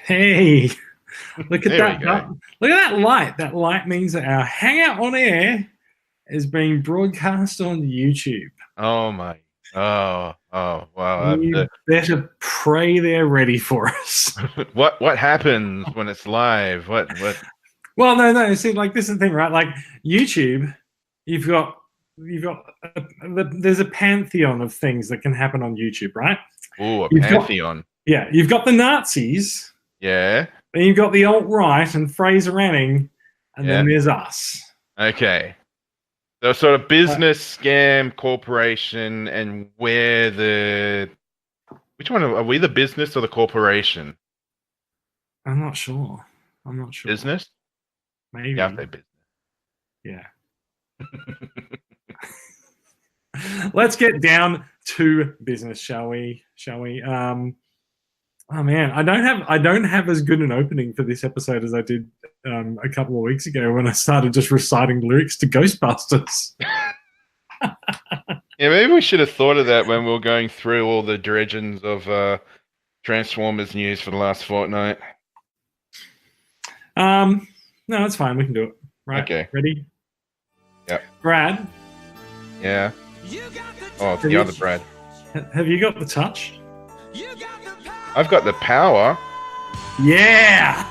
Hey, look at There we that! go. Look at that light. That light means that our hangout on air is being broadcast on YouTube. Oh my. Oh, wow. You better pray they're ready for us. What happens when it's live? What? Well, no. See, like this is the thing, right? Like YouTube, you've got there's a pantheon of things that can happen on YouTube, right? Oh, a You've got pantheon. you've got the Nazis, Yeah. then you've got the alt-right and Fraser Anning, and Yeah. then there's us. Okay. So sort of business scam corporation, and we're which one are we, the business or the corporation? I'm not sure. Business? Maybe. Yeah, I'll say business. Yeah. Let's get down to business, shall we? Oh man, I don't have as good an opening for this episode as I did a couple of weeks ago when I started just reciting lyrics to Ghostbusters. Yeah, maybe we should have thought of that when we were going through all the dregens of Transformers news for the last fortnight. No, it's fine. We can do it. Right? Okay. Ready? Yep. Brad. Yeah. Oh, the other Brad. Have you got the touch? I've got the power. Yeah.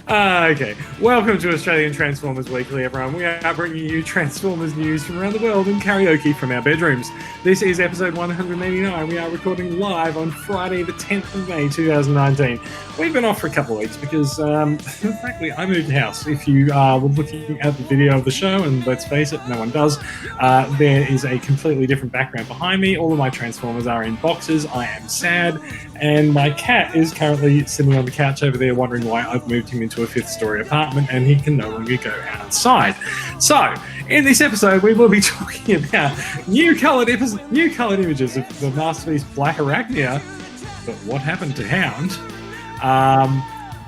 Okay, welcome to Australian Transformers Weekly, everyone. We are bringing you Transformers news from around the world in karaoke from our bedrooms. This is episode 189. We are recording live on Friday, the 10th of May, 2019. We've been off for a couple of weeks because, frankly, I moved house. If you were looking at the video of the show, and let's face it, no one does, there is a completely different background behind me. All of my Transformers are in boxes. I am sad, and my cat is currently sitting on the couch over there wondering why I've moved him into a fifth-story apartment and he can no longer go outside. So, in this episode, we will be talking about new coloured images of the masterpiece Blackarachnia, but what happened to Hound?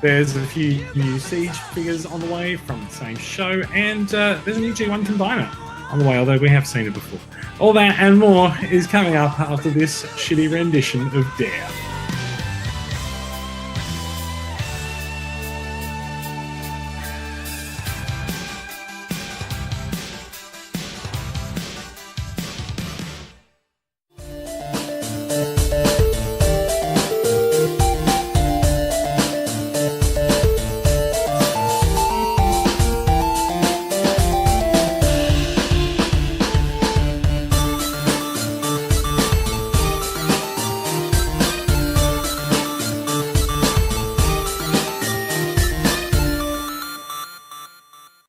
There's a few new Siege figures on the way from the same show, and there's a new G1 Combiner on the way, although we have seen it before. All that and more is coming up after this shitty rendition of Dare.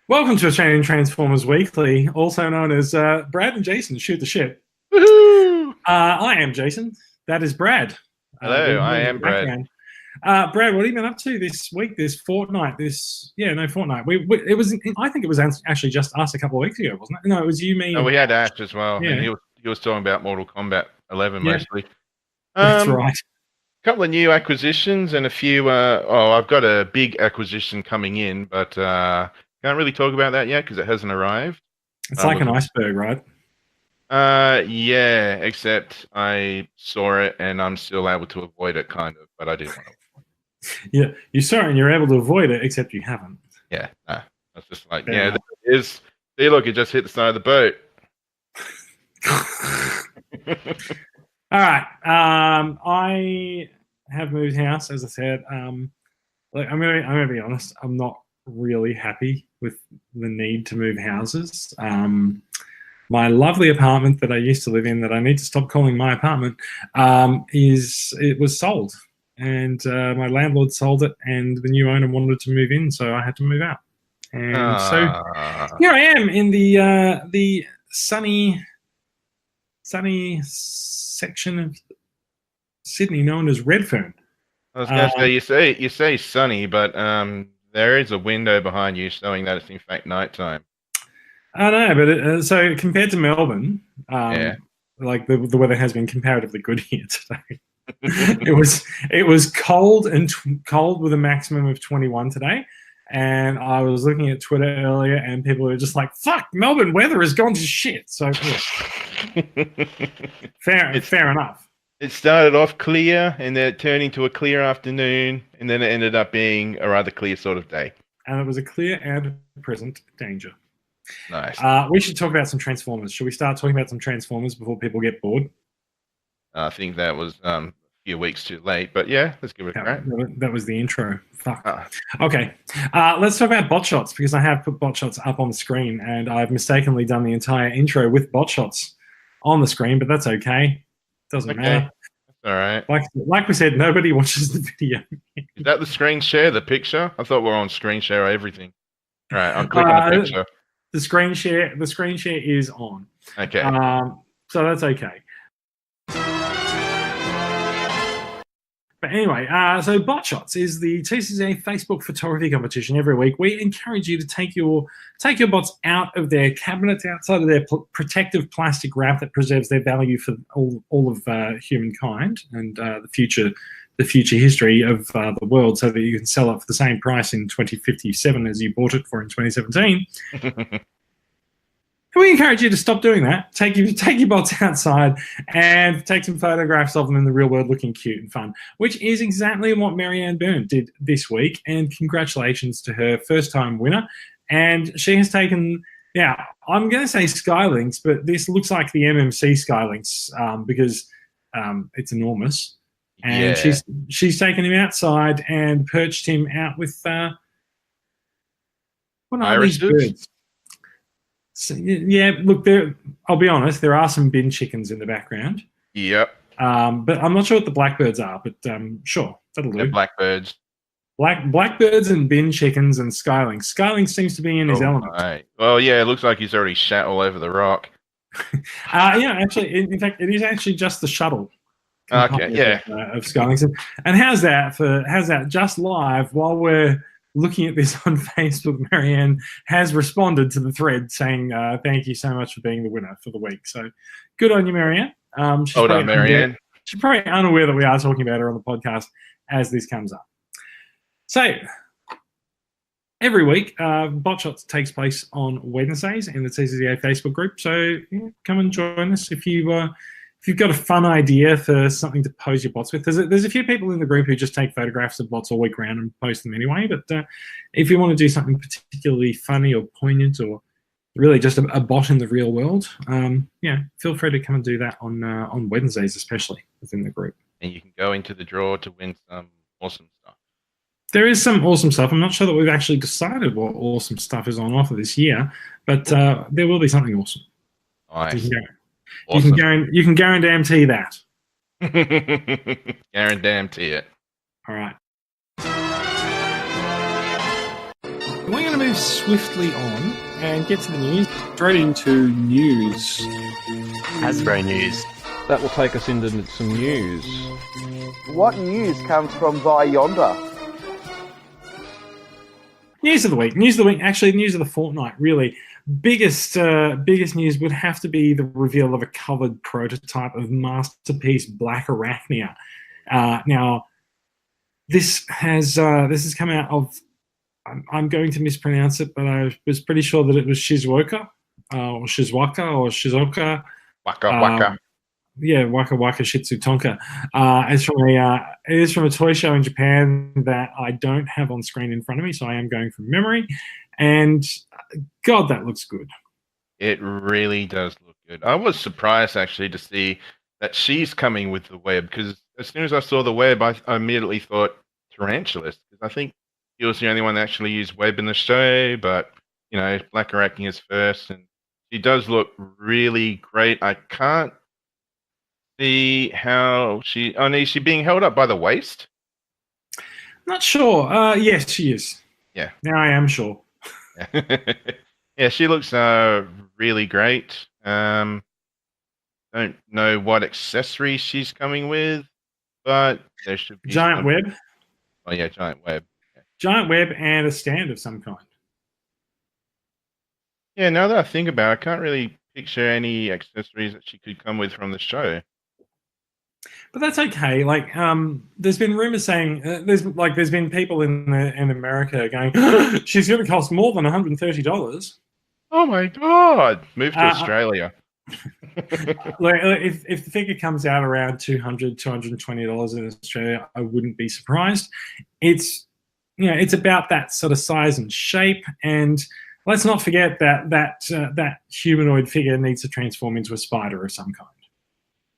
Welcome to Australian Transformers Weekly, also known as Brad and Jason Shoot the Shit. Woohoo! I am Jason. That is Brad. Hello, I am Brad. Brad, what have you been up to this week, this fortnight, fortnight? It was. I think it was actually just us a couple of weeks ago, wasn't it? No, it was you, me. No, we had Ash as well. Yeah. And he was talking about Mortal Kombat 11 mostly. That's right. A couple of new acquisitions and a few. I've got a big acquisition coming in, but can't really talk about that yet because it hasn't arrived. It's like an iceberg, right? Yeah, except I saw it and I'm still able to avoid it, kind of, but I didn't want to. Yeah, you saw it and you're able to avoid it, except you haven't. Yeah, I was just like, Fair yeah, enough. there it is. See, look, it just hit the side of the boat. All right. I have moved house, as I said. I'm gonna be honest. I'm not really happy with the need to move houses. My lovely apartment that I used to live in, that I need to stop calling my apartment, it was sold, and my landlord sold it, and the new owner wanted to move in, so I had to move out. And so here I am in the sunny section of Sydney known as Redfern. I was going to say, you say sunny, but there is a window behind you showing that it's in fact nighttime. I know, but so compared to Melbourne, like the weather has been comparatively good here today. it was cold and cold with a maximum of 21 today, and I was looking at Twitter earlier, and people were just like, "Fuck, Melbourne weather has gone to shit." So yeah. fair enough. It started off clear, and then it turned into a clear afternoon, and then it ended up being a rather clear sort of day. And it was a clear and present danger. Nice. We should talk about some Transformers. Should we start talking about some Transformers before people get bored? I think that was a few weeks too late, but yeah, let's give it a crack. That was the intro. Fuck. Okay, let's talk about bot shots, because I have put bot shots up on the screen, and I've mistakenly done the entire intro with bot shots on the screen, but that's okay. Doesn't matter. That's all right. Like we said, nobody watches the video. Is that the screen share, the picture? I thought we were on screen share everything. All right, I'm clicking the picture. The screen share is on. Okay. So that's okay. But anyway, so Bot Shots is the TCCA Facebook photography competition. Every week, we encourage you to take your bots out of their cabinets, outside of their protective plastic wrap that preserves their value for all of humankind and the future history of the world, so that you can sell it for the same price in 2057 as you bought it for in 2017. We encourage you to stop doing that. Take your bots outside and take some photographs of them in the real world looking cute and fun, which is exactly what Maryanne Byrne did this week. And congratulations to her, first-time winner. And she has taken, I'm going to say Skylinks, but this looks like the MMC Skylinks because it's enormous. And she's taken him outside and perched him out with what are these birds? So, yeah, look, I'll be honest, there are some bin chickens in the background. Yep. But I'm not sure what the blackbirds are, but sure, that'll do. Blackbirds. Blackbirds and bin chickens and Skylinks. Skylinks seems to be in his element. Right. Well, yeah, it looks like he's already shat all over the rock. Actually, in fact, it is actually just the shuttle. Okay, yeah. Of Skylinks. And how's that just live while we're looking at this on Facebook? Maryanne has responded to the thread saying, thank you so much for being the winner for the week. So good on you, Maryanne. Hold on, Maryanne. She's probably unaware that we are talking about her on the podcast as this comes up. So every week, Bot Shots takes place on Wednesdays in the TCCA Facebook group. So come and join us if you've got a fun idea for something to pose your bots with. There's a few people in the group who just take photographs of bots all week round and post them anyway. But if you want to do something particularly funny or poignant, or really just a bot in the real world, feel free to come and do that on Wednesdays, especially within the group. And you can go into the draw to win some awesome stuff. There is some awesome stuff. I'm not sure that we've actually decided what awesome stuff is on offer this year, but there will be something awesome. Nice. Awesome. You can guarantee that. Guarantee it. All right. We're going to move swiftly on and get to the news. Straight into news. Hasbro news. That will take us into some news. What news comes from via yonder? News of the week. News of the week. Actually, news of the fortnight, really. Biggest news would have to be the reveal of a covered prototype of Masterpiece Blackarachnia. Now, this has come out of. I'm going to mispronounce it, but I was pretty sure that it was Shizuoka, or Shizuoka. Waka. Yeah, Waka Waka Shitsu Tonka. It is from a toy show in Japan that I don't have on screen in front of me, so I am going from memory. And God, that looks good. It really does look good. I was surprised actually to see that she's coming with the web, because as soon as I saw the web, I immediately thought Tarantulas, because I think he was the only one that actually used web in the show. But Blackarachnia is first, and she does look really great. I can't see how she. Oh, is she being held up by the waist? Not sure. Yes, she is. Yeah. Now I am sure. Yeah, she looks really great. Don't know what accessories she's coming with, but there should be giant web. Oh yeah, giant web. Yeah. Giant web and a stand of some kind. Yeah, now that I think about it, I can't really picture any accessories that she could come with from the show. But that's okay. Like, there's been rumors saying there's been people in America going, she's going to cost more than $130. Oh my God! Move to Australia. Like, if the figure comes out around $200, $220 in Australia, I wouldn't be surprised. It's it's about that sort of size and shape, and let's not forget that humanoid figure needs to transform into a spider of some kind.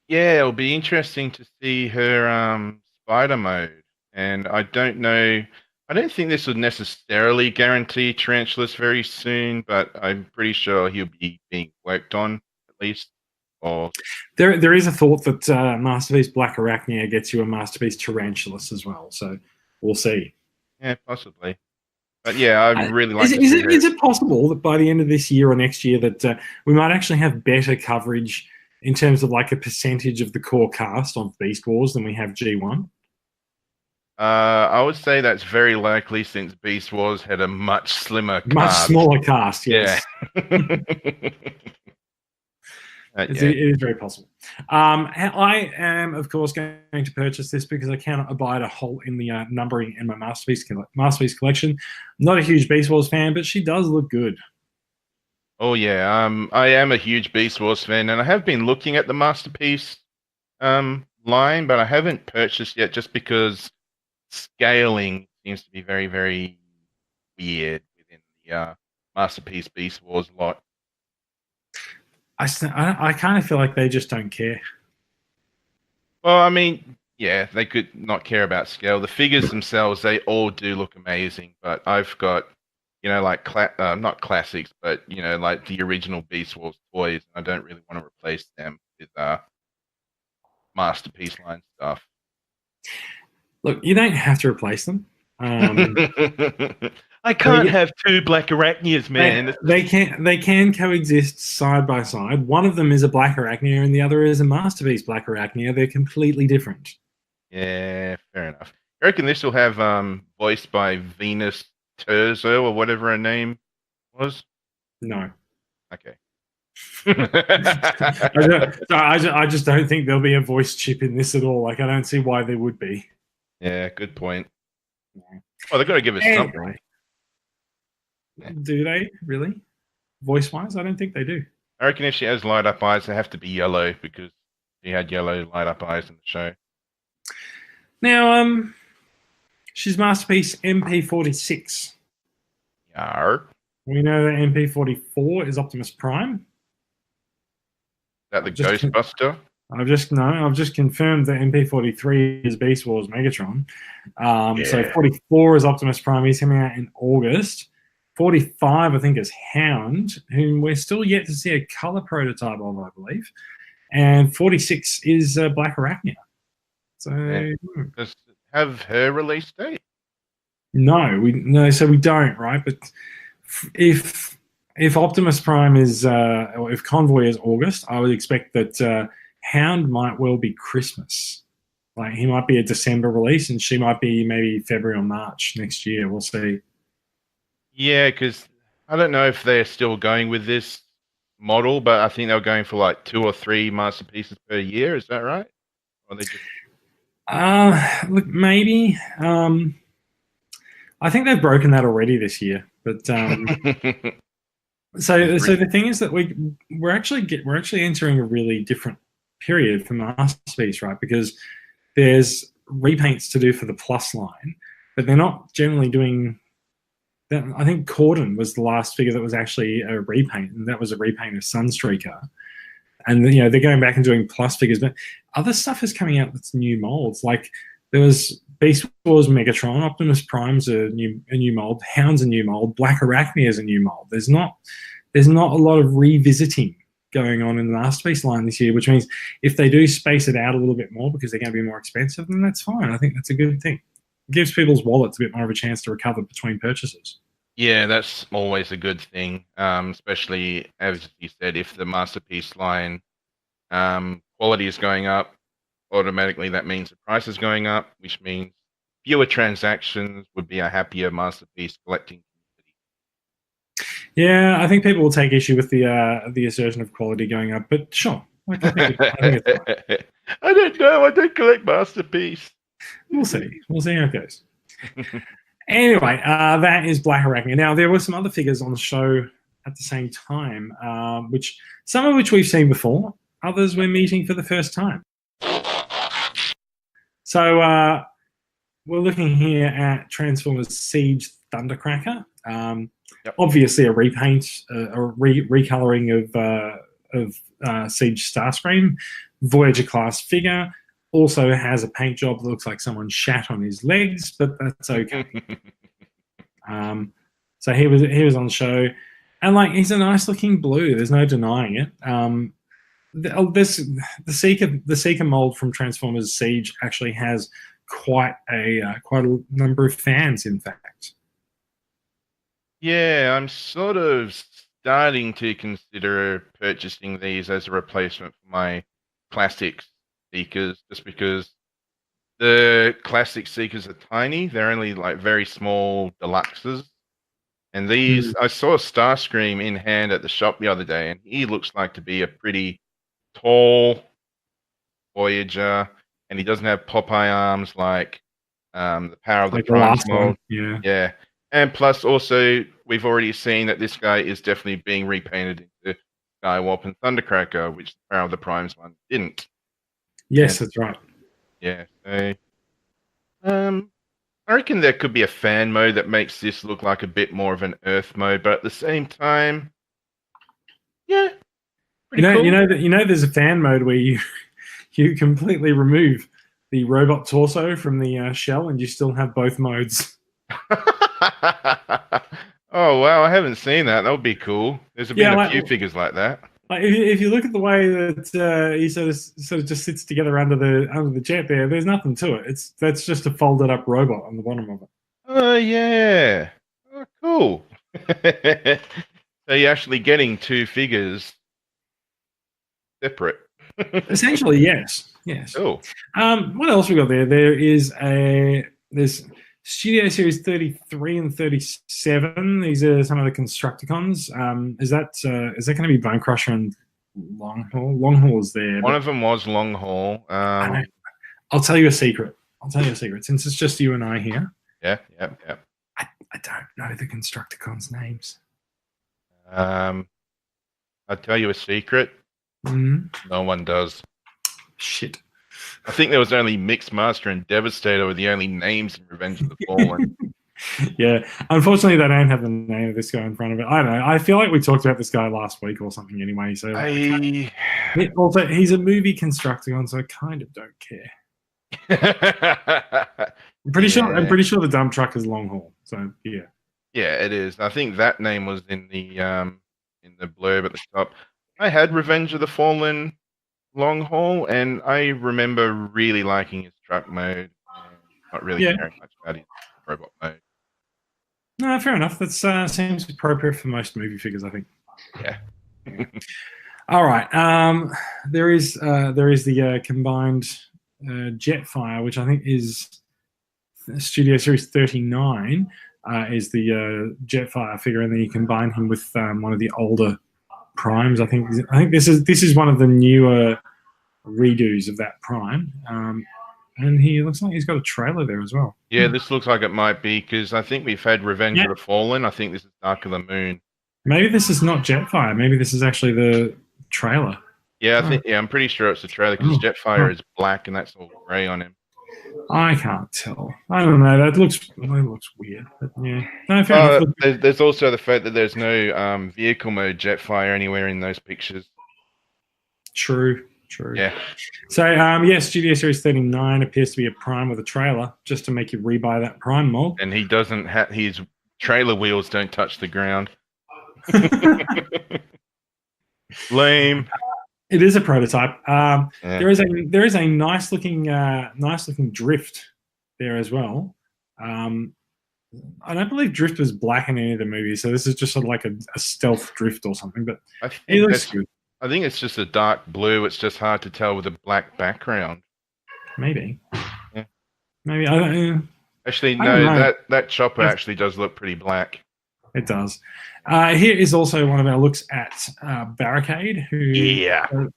Yeah, it'll be interesting to see her spider mode. And I don't know. I don't think this would necessarily guarantee Tarantulas very soon, but I'm pretty sure he'll be being worked on at least. Or There is a thought that Masterpiece Blackarachnia gets you a Masterpiece Tarantulas as well. So we'll see. yeah, possibly. But yeah, I really like. Is it possible that by the end of this year or next year that we might actually have better coverage in terms of like a percentage of the core cast of Beast Wars than we have G1? I would say that's very likely since Beast Wars had a much slimmer cast. Much smaller cast, yes. Yeah. It is very possible. I am, of course, going to purchase this because I cannot abide a hole in the numbering in my Masterpiece collection. Not a huge Beast Wars fan, but she does look good. Oh yeah, I am a huge Beast Wars fan, and I have been looking at the Masterpiece line, but I haven't purchased yet just because scaling seems to be very, very weird within the Masterpiece Beast Wars lot. I kind of feel like they just don't care. Well, I mean, yeah, they could not care about scale. The figures themselves, they all do look amazing, but I've got, like not classics, but like the original Beast Wars toys. I don't really want to replace them with Masterpiece line stuff. Look, you don't have to replace them. I can't have two Blackarachnias, man. They can coexist side by side. One of them is a Blackarachnia and the other is a Masterpiece Blackarachnia. They're completely different. Yeah, fair enough. I reckon this will have voiced by Venus Terzo or whatever her name was? No. Okay. I just don't think there'll be a voice chip in this at all. Like, I don't see why there would be. Yeah, good point. Oh, they've got to give us something. Do they really? Voice-wise, I don't think they do. I reckon if she has light-up eyes, they have to be yellow because she had yellow light-up eyes in the show. Now, she's Masterpiece MP46. Yar. We know that MP44 is Optimus Prime. Is that the Ghostbuster? I've just confirmed that MP43 is Beast Wars Megatron. So 44 is Optimus Prime. He's coming out in August. 45, I think, is Hound, whom we're still yet to see a color prototype of, I believe. And 46 is Blackarachnia. So does it have her release date? No, so we don't, right? But if Optimus Prime is, or if Convoy is August, I would expect that Hound might well be Christmas. Like, he might be a December release, and she might be maybe February or March next year. We'll see. Yeah, because I don't know if they're still going with this model, but I think they're going for like 2 or 3 masterpieces per year. Is that right? Or they just... look, maybe. I think they've broken that already this year. But so the thing is that we're actually entering a really different period for Masterpiece, right? Because there's repaints to do for the Plus line, but they're not generally doing. I think Corden was the last figure that was actually a repaint, and that was a repaint of Sunstreaker. And they're going back and doing Plus figures, but other stuff is coming out that's new molds. Like, there was Beast Wars Megatron, Optimus Prime's a new mold, Hound's a new mold, Blackarachnia is a new mold. There's not a lot of revisiting going on in the Masterpiece line this year, which means if they do space it out a little bit more because they're going to be more expensive, then that's fine. I think that's a good thing. It gives people's wallets a bit more of a chance to recover between purchases. Yeah, that's always a good thing, especially, as you said, if the Masterpiece line quality is going up, automatically that means the price is going up, which means fewer transactions would be a happier Masterpiece collecting community. Yeah, I think people will take issue with the assertion of quality going up, but sure. I think it's fine. I don't know. I don't collect Masterpiece. We'll see. We'll see how it goes. Anyway, that is Blackarachnia. Now, there were some other figures on the show at the same time, some of which we've seen before, others we're meeting for the first time. So we're looking here at Transformers Siege Thundercracker. Obviously a repaint, recoloring of Siege Starscream. Voyager class figure. Also has a paint job that looks like someone shat on his legs, but that's okay. So he was on the show, and like he's a nice looking blue. There's no denying it. The Seeker mold from Transformers Siege actually has quite a number of fans. In fact, Yeah, I'm sort of starting to consider purchasing these as a replacement for my classic Seekers, just because the classic Seekers are tiny. They're only like very small deluxes. And these, I saw Starscream in hand at the shop the other day, and he looks like to be a pretty tall Voyager, and he doesn't have Popeye arms like the Power of the like Primes the last mold. one. Yeah. And plus, also, we've already seen that this guy is definitely being repainted into Skywarp and Thundercracker, which the Power of the Primes one didn't. Yes, that's right. Yeah. So, I reckon there could be a fan mode that makes this look like a bit more of an Earth mode, but at the same time, yeah, pretty cool. You know, there's a fan mode where you completely remove the robot torso from the shell, and you still have both modes. Oh wow, I haven't seen that. That would be cool. There's been a few figures like that. Like if you look at the way that he sort of just sits together under the jet there's nothing to it. That's just a folded up robot on the bottom of it. Oh yeah. Oh cool. So you're actually getting two figures separate. Essentially, yes. Cool. What else we got there? There's Studio Series 33 and 37. These are some of the Constructicons. Is that going to be Bone Crusher and Long Haul? Long Haul is there. One of them was Long Haul. I'll tell you a secret. Since it's just you and I here. Yeah. I don't know the Constructicons' names. I'll tell you a secret. No one does. Shit. I think there was only Mixmaster and Devastator were the only names in Revenge of the Fallen. Yeah, unfortunately, they don't have the name of this guy in front of it. I don't know. I feel like we talked about this guy last week or something anyway. So also, he's a movie Constructicon, so I kind of don't care. I'm pretty sure the dump truck is Long Haul. So yeah. Yeah, it is. I think that name was in the blurb at the top. I had Revenge of the Fallen Long Haul, and I remember really liking his truck mode, and not really caring much about his robot mode. No, fair enough. That seems appropriate for most movie figures, I think. Yeah. All right. There is the combined Jetfire, which I think is Studio Series 39. Is the Jetfire figure, and then you combine him with one of the older Primes. I think this is one of the newer redos of that Prime, and he looks like he's got a trailer there as well. Yeah, this looks like it might be, because I think we've had Revenge of the Fallen. I think this is Dark of the Moon. Maybe this is not Jetfire. Maybe this is actually the trailer. Yeah, I'm pretty sure it's the trailer, because Jetfire is black and that's all grey on him. I can't tell. I don't know. That looks weird. But yeah. No, fair enough. There's also the fact that there's no vehicle mode Jetfire anywhere in those pictures. True. Yeah. So, Studio Series 39 appears to be a Prime with a trailer, just to make you rebuy that Prime mold. And he doesn't have his trailer wheels don't touch the ground. Lame. It is a prototype. There is a nice looking Drift there as well. I don't believe Drift was black in any of the movies, so this is just sort of like a stealth Drift or something. But it looks good. I think it's just a dark blue. It's just hard to tell with a black background. Maybe. Yeah. Maybe I don't. Actually, no. That chopper actually does look pretty black. It does. Here is also one of our looks at Barricade, who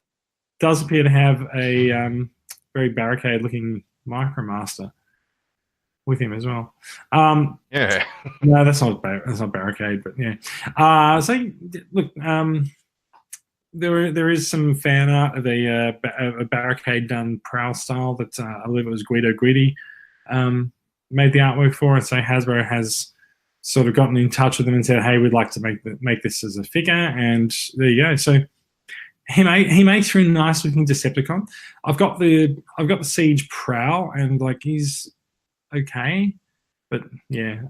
does appear to have a very Barricade-looking Micromaster with him as well. No, that's not Barricade, but yeah. So look, there is some fan art of a barricade done Prowl style that I believe it was Guido Guidi made the artwork for it. So Hasbro has sort of gotten in touch with them and said, "Hey, we'd like to make this as a figure," and there you go. So he makes for a nice looking Decepticon. I've got the Siege Prowl, and like he's okay, but yeah.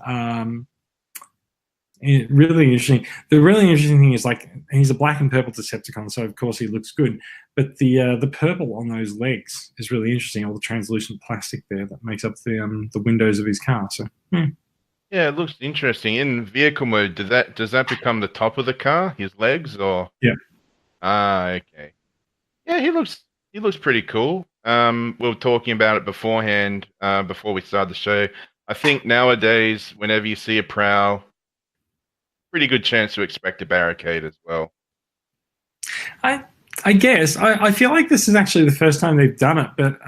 Really interesting. The really interesting thing is like he's a black and purple Decepticon, so of course he looks good. But the purple on those legs is really interesting. All the translucent plastic there that makes up the windows of his car. So yeah, it looks interesting. In vehicle mode, does that become the top of the car? His legs, or yeah. Okay. Yeah, he looks pretty cool. We were talking about it beforehand, before we started the show. I think nowadays, whenever you see a Prowl, pretty good chance to expect a Barricade as well. I guess I feel like this is actually the first time they've done it, but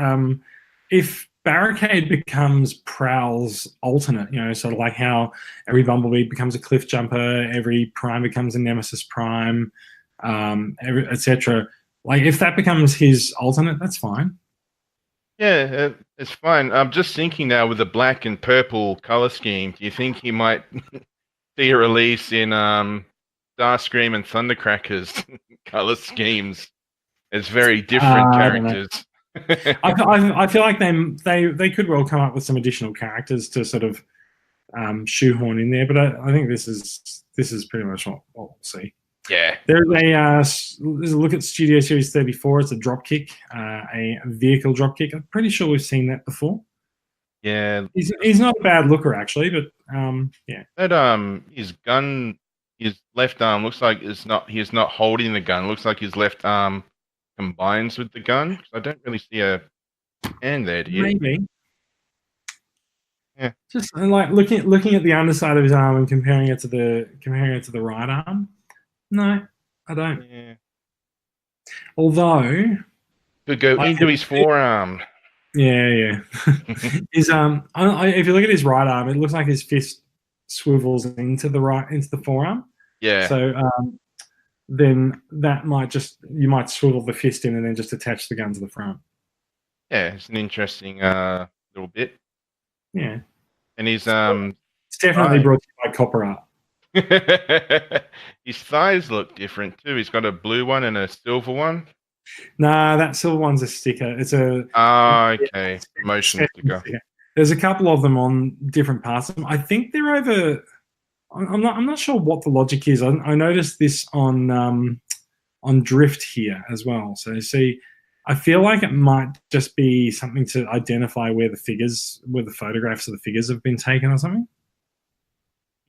if Barricade becomes Prowl's alternate, you know, sort of like how every Bumblebee becomes a Cliff Jumper, every Prime becomes a Nemesis Prime, etc. Like if that becomes his alternate, that's fine. Yeah, it's fine. I'm just thinking now with the black and purple color scheme, do you think he might see a release in Starscream and Thundercracker's color schemes? It's very different characters. I feel like they could well come up with some additional characters to sort of shoehorn in there, but I think this is pretty much what we'll see. Yeah. There's a look at Studio Series 34. It's a dropkick, a vehicle dropkick. I'm pretty sure we've seen that before. Yeah. He's not a bad looker actually, but yeah. That his left arm looks like he's not holding the gun. It looks like his left arm combines with the gun. I don't really see a hand there, do you? Maybe. Yeah. Just like looking at the underside of his arm and comparing it to the right arm. No, I don't. Yeah. Although could go into his forearm. Yeah. His if you look at his right arm, it looks like his fist swivels into the forearm. Yeah. So then you might swivel the fist in and then just attach the gun to the front. Yeah, it's an interesting little bit. Yeah. And he's it's definitely brought to you by Copper Art. His thighs look different too. He's got a blue one and a silver one. Nah, that silver one's a sticker. It's a okay. Motion sticker. There's a couple of them on different parts. I think they're over. I'm not sure what the logic is. I noticed this on Drift here as well. So see, I feel like it might just be something to identify where the photographs of the figures have been taken or something.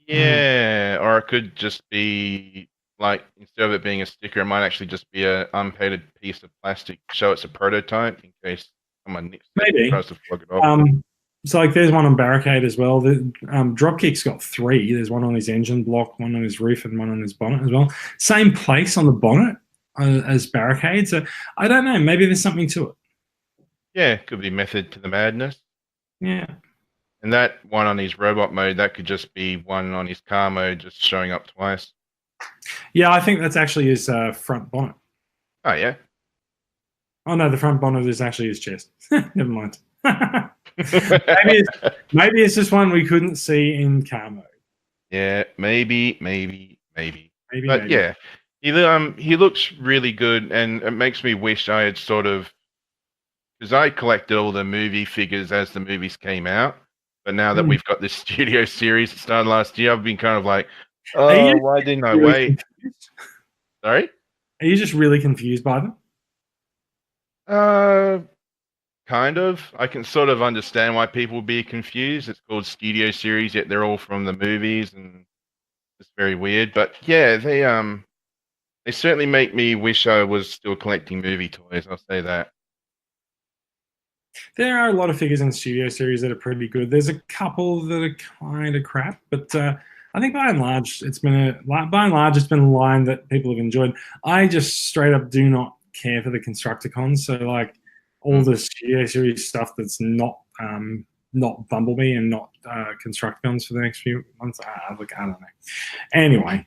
Yeah, or it could just be like instead of it being a sticker, it might actually just be an unpainted piece of plastic. Show it's a prototype in case someone nicks it, tries to plug it off. So like there's one on Barricade as well. The Dropkick's got 3. There's one on his engine block, one on his roof, and one on his bonnet as well. Same place on the bonnet as Barricade. So I don't know. Maybe there's something to it. Yeah, could be method to the madness. Yeah. And that one on his robot mode, that could just be one on his car mode, just showing up twice. Yeah, I think that's actually his front bonnet. Oh, yeah? Oh, no, the front bonnet is actually his chest. Never mind. maybe it's just one we couldn't see in car mode. Yeah, maybe. But yeah, he looks really good, and it makes me wish I had sort of, because I collected all the movie figures as the movies came out. But now that we've got this Studio Series that started last year, I've been kind of like, why didn't I wait? Confused? Sorry? Are you just really confused by them? Kind of. I can sort of understand why people would be confused. It's called Studio Series, yet they're all from the movies, and it's very weird. But yeah, they certainly make me wish I was still collecting movie toys. I'll say that. There are a lot of figures in Studio Series that are pretty good. There's a couple that are kind of crap, but I think by and large it's been a line that people have enjoyed. I just straight up do not care for the Constructicons. So like all the Studio Series stuff that's not Bumblebee and not Constructicons for the next few months. Look, I don't know. Anyway,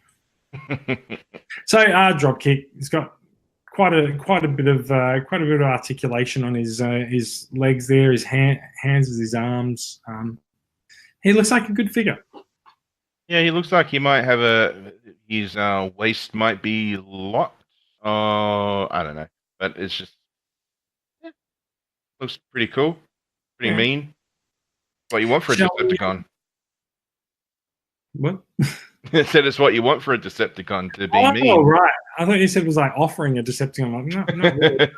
so Dropkick, it's got quite a bit of articulation on his legs there, his hands, his arms. He looks like a good figure. Yeah, he looks like he might have his waist might be locked. Oh, I don't know, but it's just looks pretty cool, pretty mean. What you want for a Decepticon? What? I said it's what you want for a Decepticon to be mean. Oh, right. I thought you said it was like offering a Decepticon. I'm like, no, not really.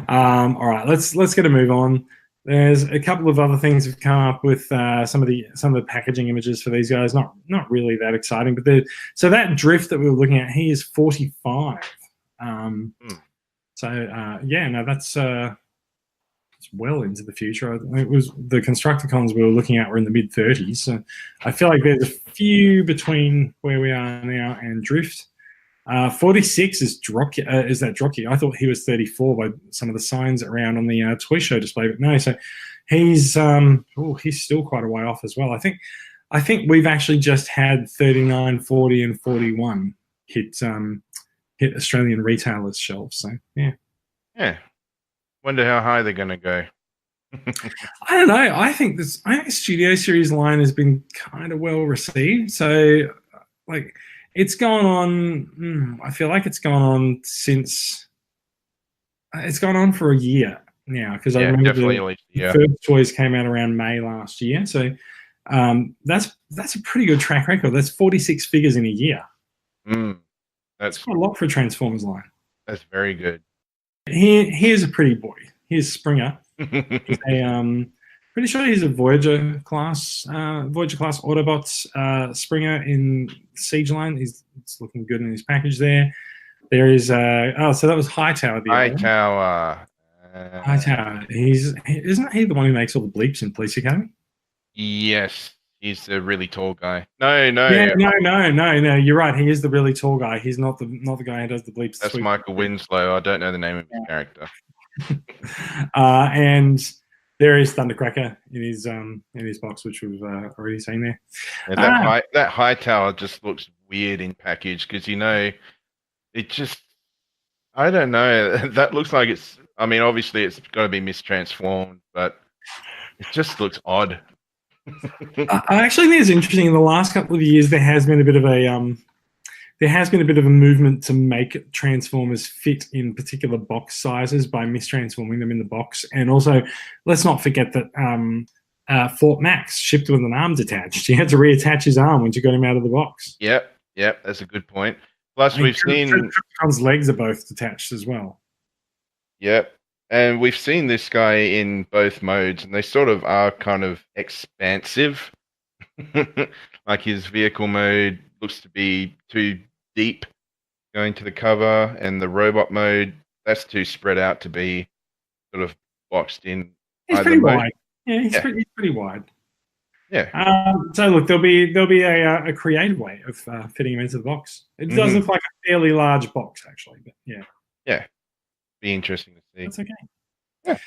All right, let's get a move on. There's a couple of other things have come up with some of the packaging images for these guys. Not really that exciting, but so that drift that we were looking at, he is 45. So yeah, no, that's well into the future. It was the Constructicons we were looking at were in the mid 30s. So I feel like there's a few between where we are now and drift. 46 is that Dropkick. I thought he was 34 by some of the signs around on the toy show display, but no. So he's still quite a way off as well. I think we've actually just had 39, 40, and 41 hit Australian retailers' shelves. So yeah. Wonder how high they're going to go. I don't know. I think the Studio Series line has been kind of well received. So like. It's gone on. I feel like it's gone on since. It's gone on for a year now because I remember the first toys came out around May last year. So that's a pretty good track record. That's 46 figures in a year. That's quite a lot for a Transformers line. That's very good. Here's a pretty boy. Here's Springer. He's pretty sure he's a Voyager class Autobots Springer in Siege Line. He's looking good in his package there. There is so that was Hightower. Hightower. Isn't he the one who makes all the bleeps in Police Academy? Yes, he's a really tall guy. No. Yeah, no. You're right. He is the really tall guy. He's not the guy who does the bleeps. That's Michael Winslow. I don't know the name of his character. And there is Thundercracker in his box, which we've already seen there. Yeah, that Hightower just looks weird in package because it just I don't know. That looks like it's. I mean, obviously it's got to be mistransformed, but it just looks odd. I actually think it's interesting. In the last couple of years, there has been a bit of a movement to make Transformers fit in particular box sizes by mistransforming them in the box. And also, let's not forget that Fort Max shipped with an arm detached. You had to reattach his arm once you got him out of the box. Yep, that's a good point. Plus, we've seen Triptychon's legs are both detached as well. Yep, and we've seen this guy in both modes, and they sort of are kind of expansive. Like his vehicle mode looks to be too deep going to the cover, and the robot mode that's too spread out to be sort of boxed in. He's pretty wide. Yeah, he's pretty wide. Yeah. So look, there'll be a creative way of fitting him into the box. It does look like a fairly large box, actually, but yeah. Yeah. Be interesting to see. That's okay. Yeah.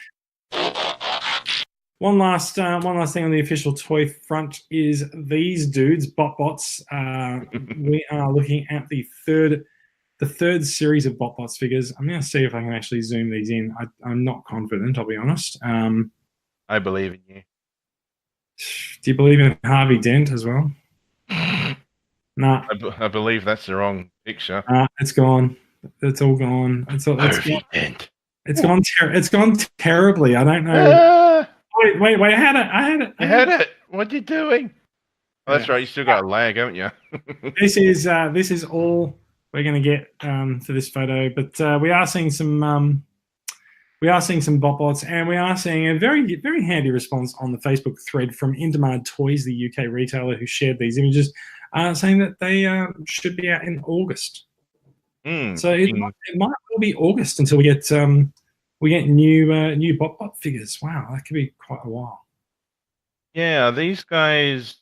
One last thing on the official toy front is these dudes, BotBots. We are looking at the third series of BotBots figures. I'm going to see if I can actually zoom these in. I'm not confident, I'll be honest. I believe in you. Do you believe in Harvey Dent as well? Nah. I believe that's the wrong picture. It's gone. It's all gone. It's gone terribly. I don't know. Wait! I had it. You had it. What are you doing? Oh, that's right. You still got a lag, haven't you? This is all we're going to get for this photo. But we are seeing some BotBots, and we are seeing a very, very handy response on the Facebook thread from In Demand Toys, the UK retailer who shared these images, saying that they should be out in August. So it might well be August until we get new BotBot figures. Wow, that could be quite a while. Yeah, are these guys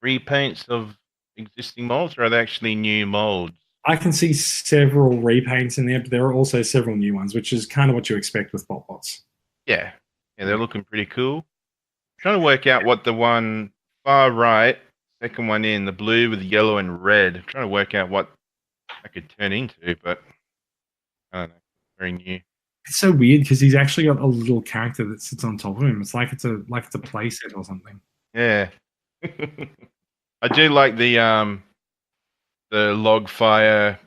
repaints of existing molds, or are they actually new molds? I can see several repaints in there, but there are also several new ones, which is kind of what you expect with BotBots. Yeah, they're looking pretty cool. Trying to work out what the one far right, second one in, the blue with yellow and red. Trying to work out what I could turn into, but I don't know, very new. It's so weird because he's actually got a little character that sits on top of him. It's like it's a playset or something. Yeah. I do like the log fire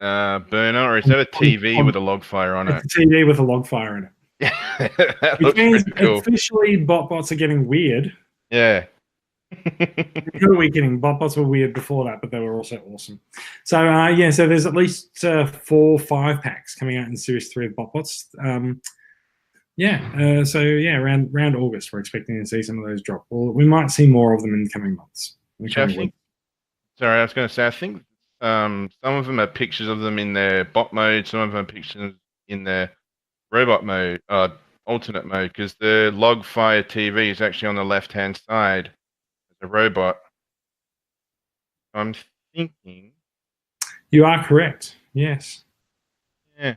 burner, or is that a TV with a log fire on it? It's a TV with a log fire in it. Yeah, that Which looks means pretty cool. officially BotBots are getting weird. Yeah. Who are we kidding? BotBots were weird before that, but they were also awesome. So so there's at least 4 or 5 packs coming out in Series 3 of BotBots. Around August, we're expecting to see some of those drop. Well, we might see more of them in the coming months. Sorry, I was going to say, I think some of them are pictures of them in their bot mode, some of them are pictures in their robot mode, alternate mode, because the log fire TV is actually on the left-hand side as a robot. I'm thinking... You are correct, yes. Yeah.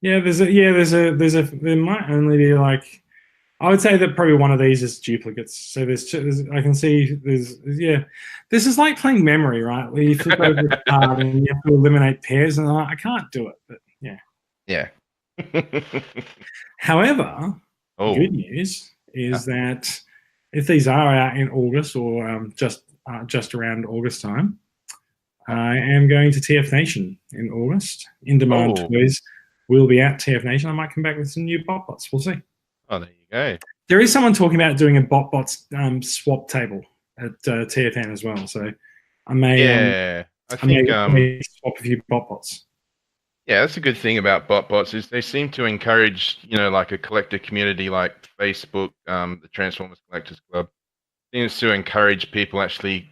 Yeah, there might only be like, I would say that probably one of these is duplicates. So I can see this is like playing memory, right? Where you flip over the card and you have to eliminate pairs, and I can't do it, but yeah. Yeah. However, good news is that if these are out in August or just around August time, I am going to TF Nation in August. In Demand Toys will be at TF Nation. I might come back with some new BotBots. We'll see. Oh, there you go. There is someone talking about doing a BotBots swap table at TFN as well. So I may, I think swap a few BotBots. Yeah, that's a good thing about BotBots is they seem to encourage, like a collector community like Facebook, the Transformers Collectors Club, seems to encourage people actually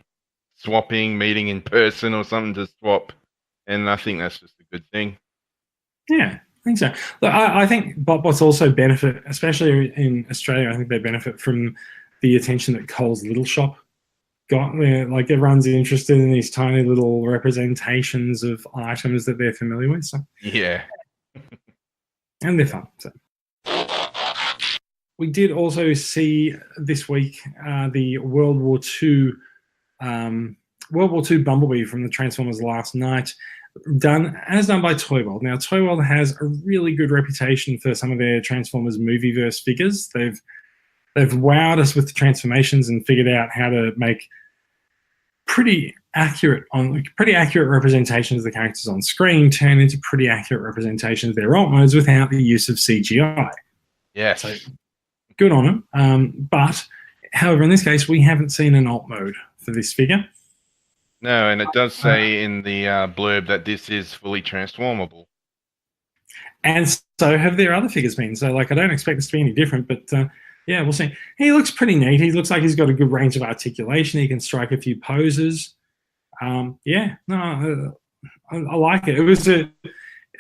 swapping, meeting in person or something to swap. And I think that's just a good thing. Yeah, I think so. Look, I think BotBots also benefit, especially in Australia, I think they benefit from the attention that Cole's Little Shop got. Like everyone's interested in these tiny little representations of items that they're familiar with. So. Yeah. And they're fun. So. We did also see this week the World War II Bumblebee from the Transformers Last Night, done by Toyworld. Now, Toyworld has a really good reputation for some of their Transformers movieverse figures. They've wowed us with the transformations and figured out how to make pretty accurate representations of the characters on screen turn into pretty accurate representations of their alt modes without the use of CGI. Yes. So, good on them. But, however, in this case, we haven't seen an alt mode for this figure. No, and it does say in the blurb that this is fully transformable. And so have their other figures been. So, I don't expect this to be any different, but we'll see. He looks pretty neat. He looks like he's got a good range of articulation. He can strike a few poses. I like it. It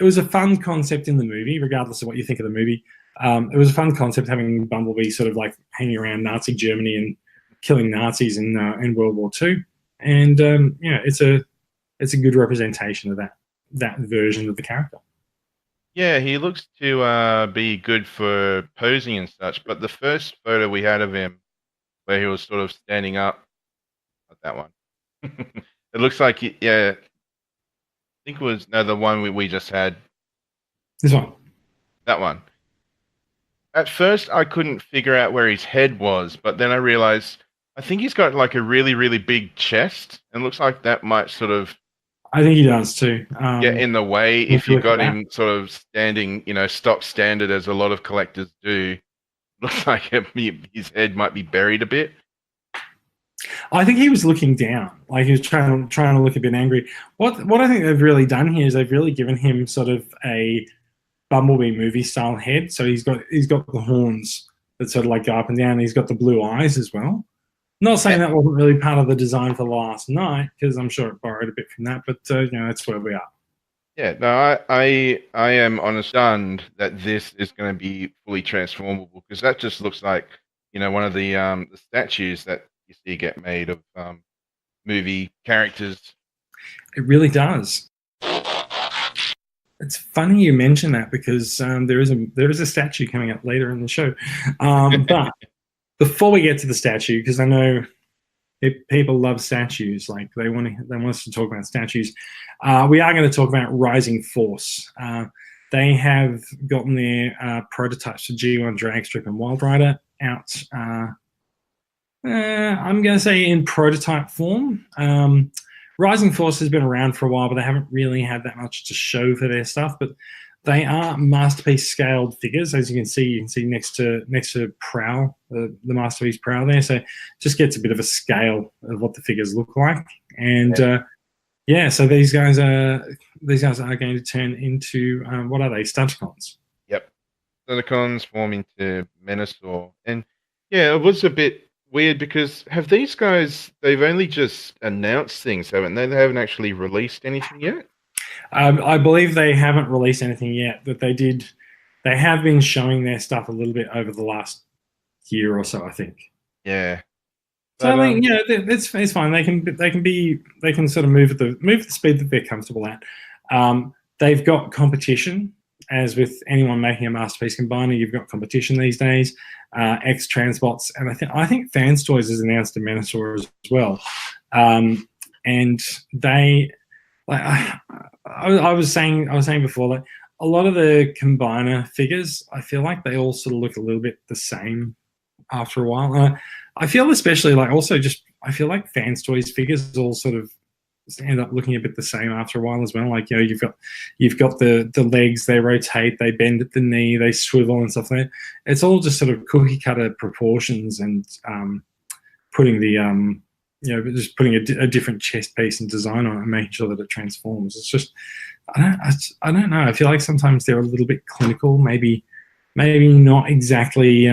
was a fun concept in the movie, regardless of what you think of the movie. It was a fun concept having Bumblebee sort of like hanging around Nazi Germany and killing Nazis in World War II. And it's a good representation of that version of the character. Yeah, he looks to be good for posing and such. But the first photo we had of him, where he was sort of standing up, not that one. It looks like I think it was the one we just had. This one. That one. At first, I couldn't figure out where his head was, but then I realized I think he's got like a really, really big chest, and looks like that might sort of. I think he does too. Get in the way if you got him sort of standing, stock standard as a lot of collectors do. Looks like his head might be buried a bit. I think he was looking down, like he was trying to look a bit angry. What I think they've really done here is they've really given him sort of a Bumblebee movie style head. So he's got the horns that sort of like go up and down. And he's got the blue eyes as well. Not saying that wasn't really part of the design for Last Night, because I'm sure it borrowed a bit from that, but that's where we are. Yeah, no, I am understand that this is going to be fully transformable, because that just looks like one of the statues that you see get made of movie characters. It really does. It's funny you mention that, because there is a statue coming up later in the show, but. Before we get to the statue, because I know People love statues. Like they want us to talk about statues. We are going to talk about Rising Force. They have gotten their prototypes for G1 Dragstrip and Wildrider out. I'm going to say in prototype form. Rising Force has been around for a while, but they haven't really had that much to show for their stuff. But they are masterpiece scaled figures, as you can see. You can see next to Prowl, the masterpiece Prowl there. So just gets a bit of a scale of what the figures look like. And so these guys are going to turn into what are they? Stunticons. Yep, Stunticons form into Menasor, and yeah, it was a bit weird because have these guys? They've only just announced things, haven't they? They haven't actually released anything yet. I believe they haven't released anything yet, but they did. They have been showing their stuff a little bit over the last year or so, I think. Yeah. So I mean, it's fine. They can sort of move at the speed that they're comfortable at. They've got competition, as with anyone making a masterpiece combiner. You've got competition these days. X Transbots, and I think Fans Toys has announced a Menasor as well, and they. Like I was saying before, like a lot of the combiner figures, I feel like they all sort of look a little bit the same after a while. I feel especially like also just I feel like Fans Toys figures all sort of end up looking a bit the same after a while as well. Like you've got the legs, they rotate, they bend at the knee, they swivel and stuff like that. It's all just sort of cookie cutter proportions and putting the just putting a different chest piece and design on it and making sure that it transforms. It's just, I don't know. I feel like sometimes they're a little bit clinical. Maybe not exactly.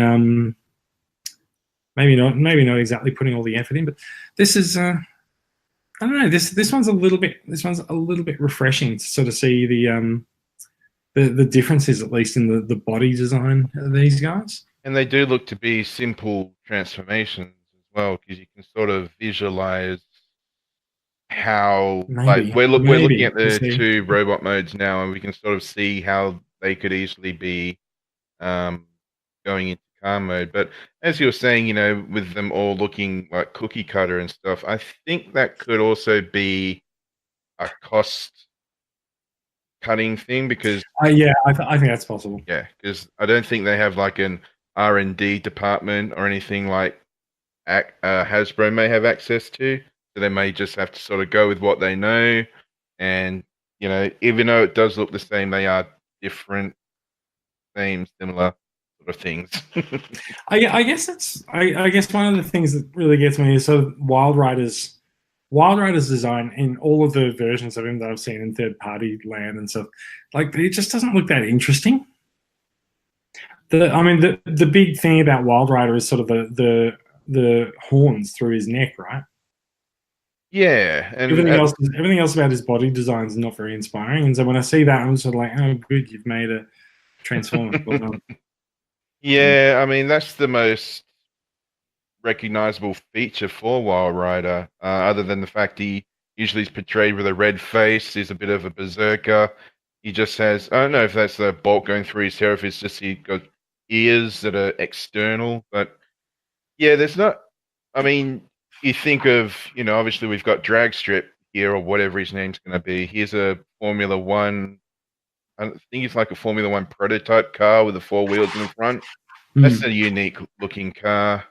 Maybe not exactly putting all the effort in. But this is, I don't know. This one's a little bit refreshing to sort of see the differences, at least in the body design of these guys. And they do look to be simple transformations. Well, because you can sort of visualize how we're looking at the two robot modes now, and we can sort of see how they could easily be going into car mode. But as you were saying, with them all looking like cookie cutter and stuff, I think that could also be a cost cutting thing because I think that's possible. Yeah, because I don't think they have like an R&D department or anything like Hasbro may have access to, so they may just have to sort of go with what they know. And even though it does look the same, they are different, similar sort of things. I guess one of the things that really gets me is sort of Wildrider's design in all of the versions of him that I've seen in third party land and stuff. Like it just doesn't look that interesting. The big thing about Wildrider is sort of the horns through his neck, right? Yeah, and everything else about his body design is not very inspiring. And so when I see that, I'm sort of like, oh, good, you've made a Transformer. Yeah, I mean that's the most recognizable feature for Wildrider, other than the fact he usually is portrayed with a red face. He's a bit of a berserker. He just has, I don't know if that's the bolt going through his hair, if it's just he got ears that are external, but yeah, there's not. I mean, you think of, obviously we've got Dragstrip here or whatever his name's going to be. Here's a Formula One. I think it's like a Formula One prototype car with the 4 wheels in the front. That's a unique looking car.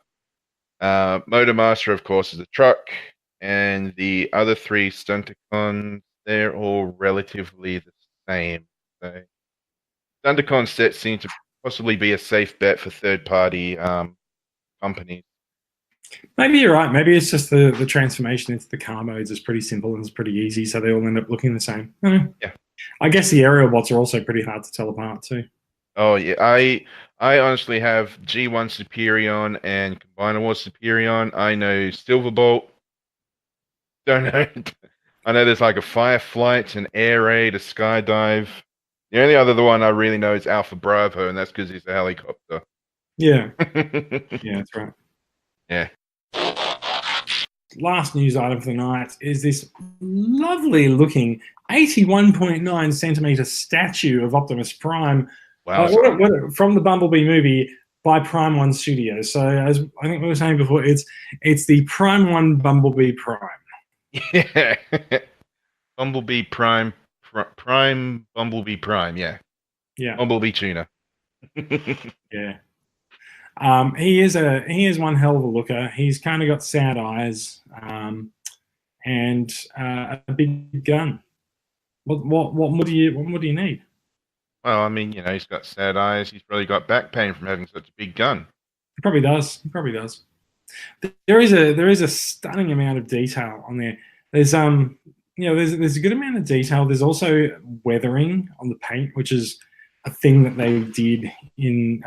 Motormaster, of course, is a truck. And the other 3 Stunticons, they're all relatively the same. So Stunticon sets seem to possibly be a safe bet for third-party companies. Maybe you're right. Maybe it's just the transformation into the car modes is pretty simple and it's pretty easy, so they all end up looking the same. Yeah. I guess the aerial bots are also pretty hard to tell apart too. Oh yeah, I honestly have G1 Superion and Combiner Wars Superion. I know Silverbolt. Don't know. I know there's like a Fireflight, an Air Raid, a Skydive. The only other one I really know is Alpha Bravo, and that's because he's a helicopter. Yeah. Yeah, that's right. Yeah. Last news item for the night is this lovely looking 81.9 centimeter statue of Optimus Prime. Wow. From the Bumblebee movie by Prime One Studios. So as I think we were saying before, it's the Prime One Bumblebee Prime. Yeah. Bumblebee Prime. Prime Bumblebee Prime. Yeah. Yeah. Bumblebee Tuna. Yeah. He is one hell of a looker. He's kind of got sad eyes, and a big gun. What more do you need? Well, I mean, he's got sad eyes. He's probably got back pain from having such a big gun. He probably does. There is a stunning amount of detail on there. There's there's a good amount of detail. There's also weathering on the paint, which is a thing that they did in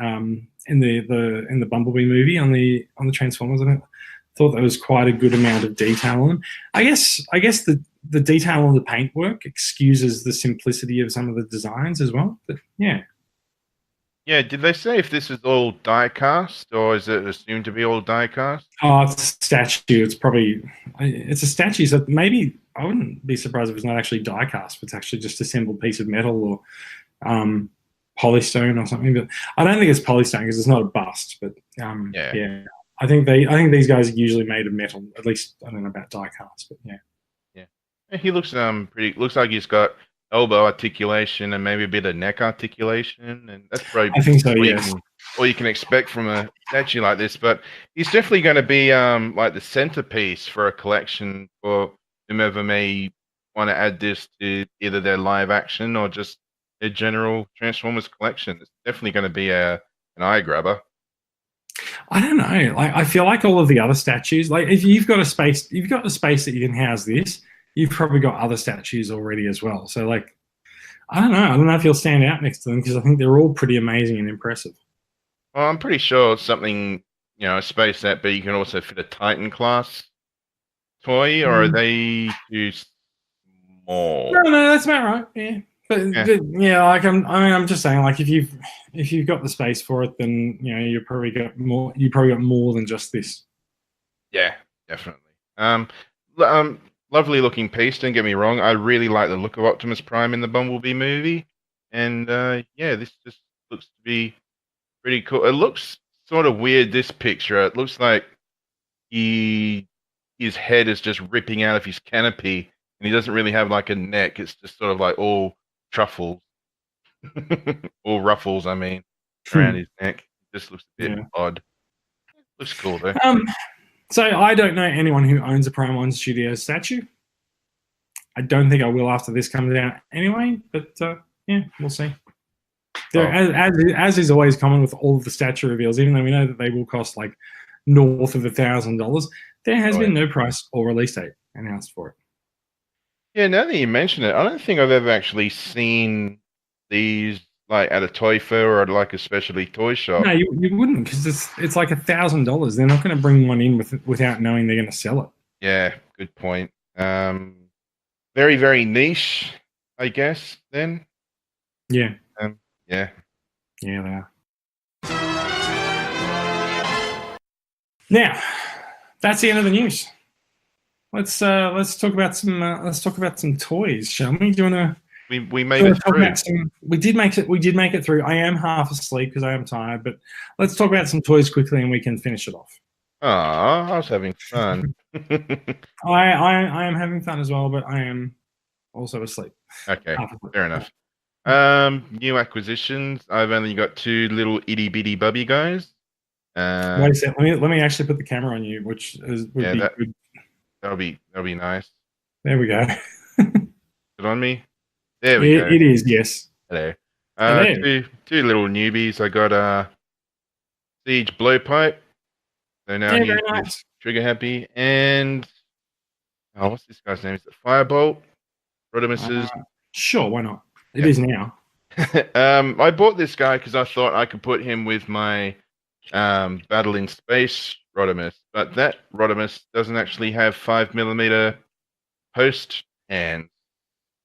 the Bumblebee movie on the Transformers. I thought that was quite a good amount of detail on. I guess the detail on the paintwork excuses the simplicity of some of the designs as well. But yeah. Yeah, did they say if this is all die cast, or is it assumed to be all die cast? Oh, it's a statue. It's a statue, so maybe I wouldn't be surprised if it's not actually die cast, if it's actually just a assembled piece of metal or polystone or something. But I don't think it's polystone because it's not a bust. But yeah. I think these guys are usually made of metal. At least I don't know about die cast, but yeah. Yeah, he looks looks like he's got elbow articulation and maybe a bit of neck articulation, and that's probably I think so. Yes. All you can expect from a statue like this. But he's definitely going to be like the centerpiece for a collection for whomever may want to add this to either their live action or just their general Transformers collection. It's definitely going to be an eye grabber. I don't know. Like, I feel like all of the other statues, like if you've got a space that you can house this, you've probably got other statues already as well. So like, I don't know if you'll stand out next to them because I think they're all pretty amazing and impressive. Well, I'm pretty sure it's something, a space set, but you can also fit a Titan class toy, or are they too small? No, that's about right. Yeah. But like I'm just saying, like if you've got the space for it, then you probably got more than just this. Yeah, definitely. Lovely looking piece. Don't get me wrong. I really like the look of Optimus Prime in the Bumblebee movie, and this just looks to be pretty cool. It looks sort of weird. This picture. It looks like his head is just ripping out of his canopy, and he doesn't really have like a neck. It's just sort of like all truffles, all ruffles. I mean, around his neck. It just looks a bit odd. Looks cool though. So I don't know anyone who owns a Prime One Studios statue. I don't think I will after this comes out anyway. But we'll see. As is always common with all of the statue reveals, even though we know that they will cost like north of $1,000, there has been no price or release date announced for it. Yeah, now that you mention it, I don't think I've ever actually seen these like at a toy fair or at like a specialty toy shop. No, you wouldn't, because it's like $1,000. They're not going to bring one in without knowing they're going to sell it. Yeah, good point. Very, very niche, I guess. Then. Yeah. Yeah. Yeah, they are. Now, that's the end of the news. Let's talk about some toys, shall we? Do you want to? We made it through. We did make it through. I am half asleep because I am tired, but let's talk about some toys quickly and we can finish it off. I was having fun. I am having fun as well, but I am also asleep. Okay, fair enough. New acquisitions. I've only got 2 little itty bitty bubby guys. Wait a second. Let me actually put the camera on you, which would be good. That'll be nice. There we go. Is it on me? There we go. It is, yes. Hello. Hello. Two little newbies. I got Siege Blowpipe. So now he's nice. Trigger happy. And what's this guy's name? Is it Firebolt? Rodimus's. Sure, why not? It is now. I bought this guy because I thought I could put him with my Battle in Space Rodimus, but that Rodimus doesn't actually have 5mm post hands,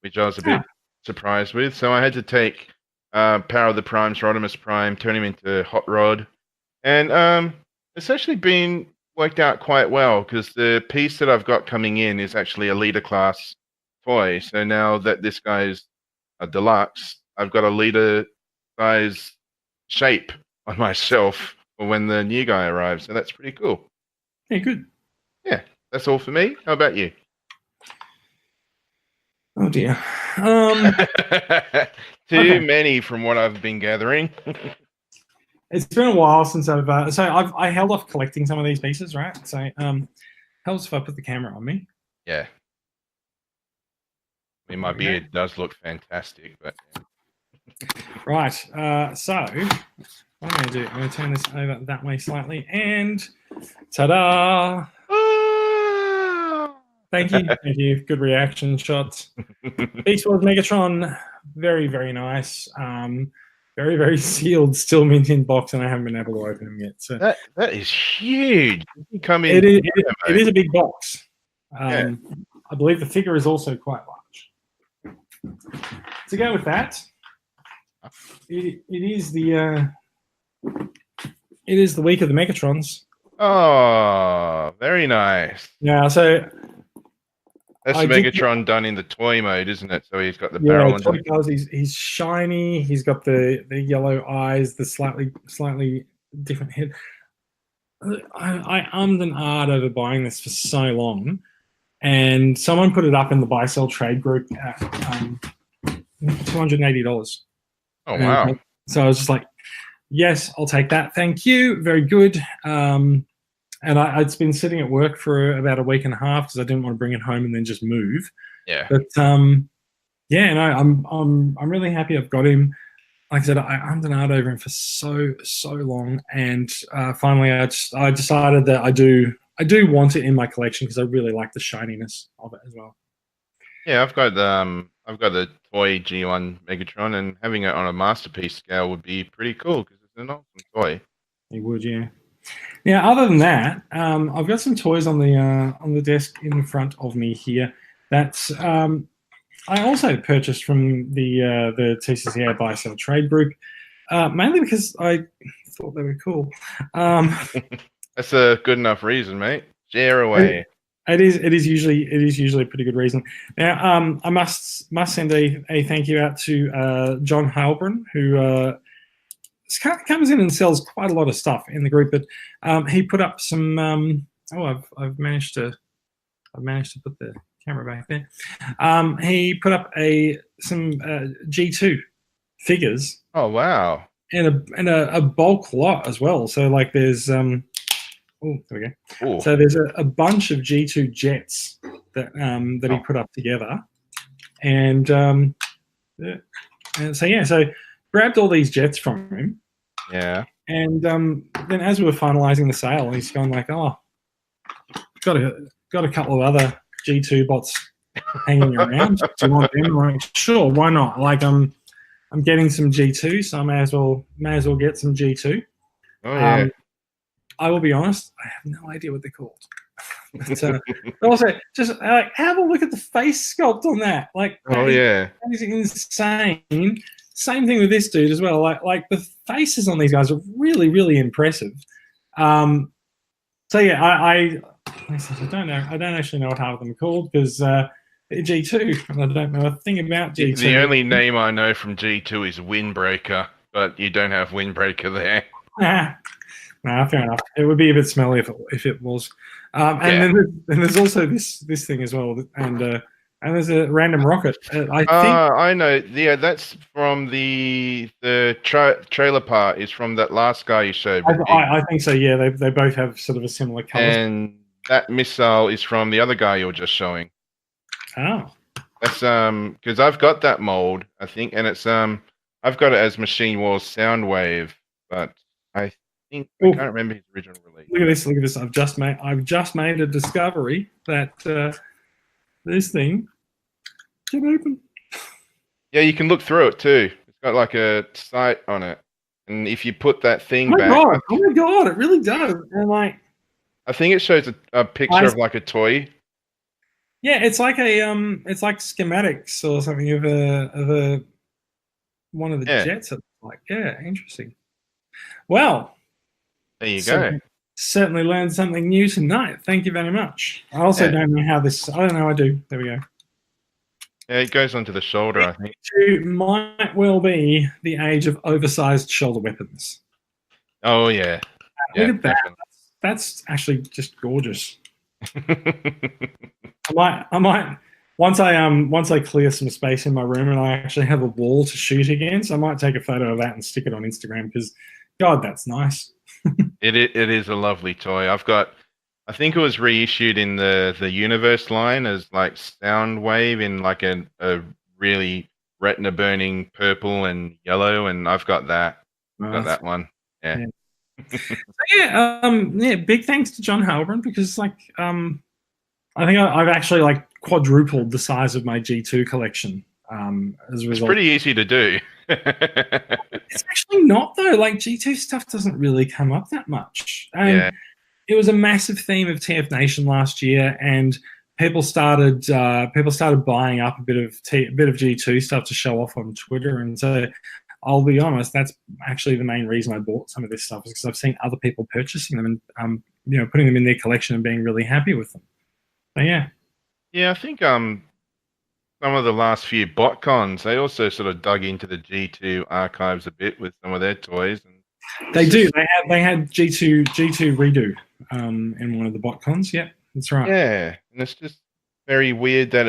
which I was a bit surprised with. So I had to take Power of the Primes Rodimus Prime, turn him into Hot Rod, and it's actually been worked out quite well because the piece that I've got coming in is actually a leader class toy. So now that this guy's a deluxe, I've got a leader size shape on my shelf for when the new guy arrives. So that's pretty cool. Yeah, good. Yeah, that's all for me. How about you? Oh dear. Too Okay. many from what I've been gathering. It's been a while since I held off collecting some of these pieces, right? So helps if I put the camera on me. Yeah. I mean, my beard does look fantastic, but Right. So what I'm going to do, I'm going to turn this over that way slightly, and ta-da! Thank you, thank you. Good reaction shots. Beast Wars Megatron, very, very nice. Very, very sealed, still mint in box, and I haven't been able to open them yet. So that is huge. You come in. it is a big box. Yeah. I believe the figure is also quite large. To go with that, it is the week of the Megatrons. Oh, very nice. Yeah, so That's I Megatron done in the toy mode, isn't it? So he's got the barrel and Toy Cars, he's shiny. He's got the yellow eyes, the slightly different head. I ummed and ahed over buying this for so long, and someone put it up in the buy sell trade group at $280. Oh wow! So I was just like, yes, I'll take that. Thank you. Very good. And it's been sitting at work for about a week and a half because I didn't want to bring it home and then just move. Yeah. But yeah, no, I'm really happy I've got him. Like I said, I ummed and ahed over him for so long, and finally I decided that I do want it in my collection because I really like the shininess of it as well. Yeah, I've got the toy G1 Megatron, and having it on a masterpiece scale would be pretty cool because it's an awesome toy. You would, yeah. Now, other than that, I've got some toys on the desk in front of me here that I also purchased from the TCCA Buy Sell Trade Group, mainly because I thought they were cool. That's a good enough reason, mate. Share away. It is usually a pretty good reason. Now, I must send a thank you out to John Heilbrun, who comes in and sells quite a lot of stuff in the group, but he put up some. I've managed to put the camera back there. He put up some G2 figures. Oh wow! And a bulk lot as well. So like there's oh, there we go. Ooh. So there's a bunch of G2 jets that he put up together, and so grabbed all these jets from him. Yeah. And then as we were finalizing the sale, he's going like, "Oh, got a couple of other G2 bots hanging around. Do you want them?" I'm like, sure, why not? Like I'm getting some G2, so I may as well get some G2. Oh yeah. I will be honest, I have no idea what they're called. But also, just like have a look at the face sculpt on that. Like, oh yeah, that is insane. Same thing with this dude as well. Like the faces on these guys are really, really impressive. So yeah, I don't know. I don't actually know what half of them are called because they're G2, and I don't know a thing about G2. The only name I know from G2 is Windbreaker, but you don't have Windbreaker there. Nah, fair enough. It would be a bit smelly if it was. And then there's also this thing as well, and there's a random rocket. I know. Yeah, that's from the trailer part. Is from that last guy you showed. I think so. Yeah, they both have sort of a similar color. And that missile is from the other guy you're just showing. Oh. That's because I've got that mold, I think, and it's I've got it as Machine Wars Soundwave, but I think I can't remember his original release. Look at this. I've just made a discovery that this thing can open. Yeah, you can look through it too. It's got like a sight on it, and if you put that thing back, oh my god, it really does. And like, I think it shows a picture of like a toy. Yeah, it's like it's like schematics or something of a one of the jets. Like, yeah, interesting. Well, there you go. Certainly learned something new tonight. Thank you very much. I also don't know how this. I don't know. I do. There we go. Yeah, it goes onto the shoulder. I think it might well be the age of oversized shoulder weapons. Oh yeah. Look at that. That's actually just gorgeous. I might once I clear some space in my room and I actually have a wall to shoot against, I might take a photo of that and stick it on Instagram because, God, that's nice. It is a lovely toy. I think it was reissued in the Universe line as like Soundwave in like a really retina burning purple and yellow, and I've got that. Got that one. Yeah. Big thanks to John Halburn because I think I've actually like quadrupled the size of my G2 collection as a result. It's pretty easy to do. It's actually not though. Like G2 stuff doesn't really come up that much. And it was a massive theme of TF Nation last year, and people started buying up a bit of G2 stuff to show off on Twitter. And so I'll be honest, that's actually the main reason I bought some of this stuff, is because I've seen other people purchasing them and putting them in their collection and being really happy with them. So yeah. Yeah, I think some of the last few BotCons, they also sort of dug into the G2 archives a bit with some of their toys. And they do. They had G2 redo in one of the BotCons. Yeah, that's right. Yeah, and it's just very weird that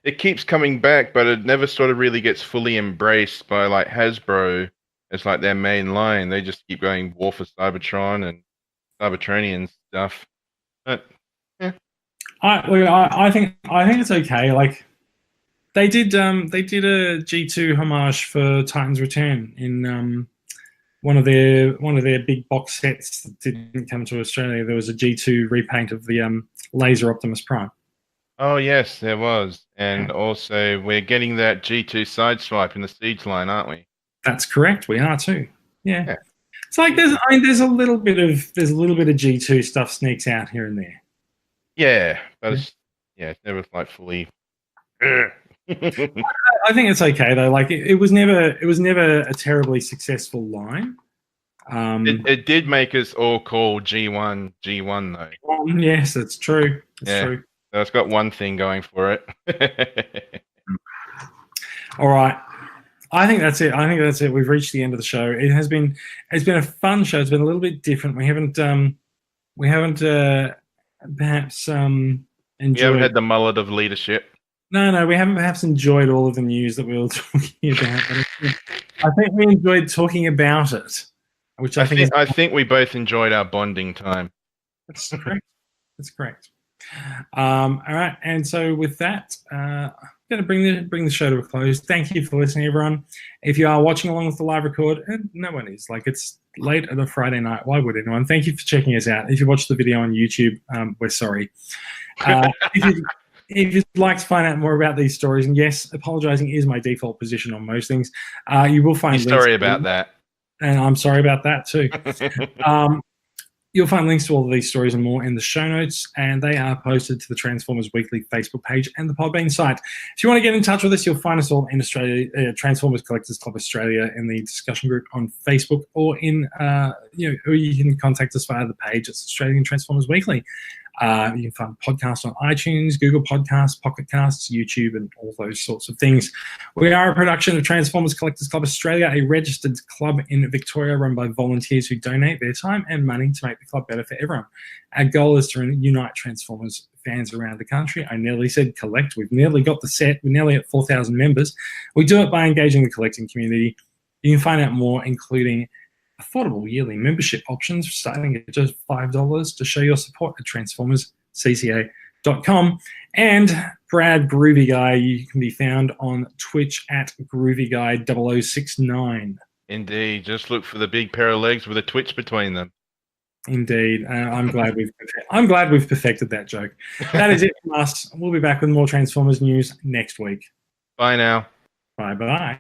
it keeps coming back, but it never sort of really gets fully embraced by like Hasbro as like their main line. They just keep going War for Cybertron and Cybertronian stuff. But yeah, I think it's okay. Like they did a G2 homage for Titan's Return in one of their big box sets that didn't come to Australia. There was a G2 repaint of the Laser Optimus Prime. Oh yes, there was, and also we're getting that G2 Sideswipe in the Siege line, aren't we? That's correct. We are too. Yeah. It's like there's a little bit of G2 stuff sneaks out here and there. Yeah, but it's never like fully. I think it's okay though. Like it was never a terribly successful line. It did make us all call G1 though. Yes, it's true. It's true. So it's got one thing going for it. All right. I think that's it. We've reached the end of the show. It's been a fun show. It's been a little bit different. We haven't perhaps enjoyed. You haven't had the mullet of leadership. No, we haven't perhaps enjoyed all of the news that we were talking about. I think we enjoyed talking about it, which I think we both enjoyed our bonding time. That's correct. That's correct. All right, and so with that, I'm going to bring the show to a close. Thank you for listening, everyone. If you are watching along with the live record, and no one is, like it's late on a Friday night, why would anyone? Thank you for checking us out. If you watch the video on YouTube, we're sorry. If you'd like to find out more about these stories, and yes, apologizing is my default position on most things, you will find links. Sorry about that. And I'm sorry about that too. You'll find links to all of these stories and more in the show notes, and they are posted to the Transformers Weekly Facebook page and the Podbean site. If you want to get in touch with us, you'll find us all in Australia, Transformers Collectors Club Australia, in the discussion group on Facebook, or in or you can contact us via the page. It's Australian Transformers Weekly. You can find podcasts on iTunes, Google Podcasts, Pocket Casts, YouTube, and all those sorts of things. We are a production of Transformers Collectors Club Australia, a registered club in Victoria run by volunteers who donate their time and money to make the club better for everyone. Our goal is to unite Transformers fans around the country. I nearly said collect. We've nearly got the set. We're nearly at 4,000 members. We do it by engaging the collecting community. You can find out more, including affordable yearly membership options starting at just $5 to show your support at transformerscca.com. And Brad Groovy Guy, you can be found on Twitch at GroovyGuy0069. Indeed, just look for the big pair of legs with a twitch between them. Indeed, I'm glad we've perfected that joke. That is it from us. We'll be back with more Transformers news next week. Bye now. Bye.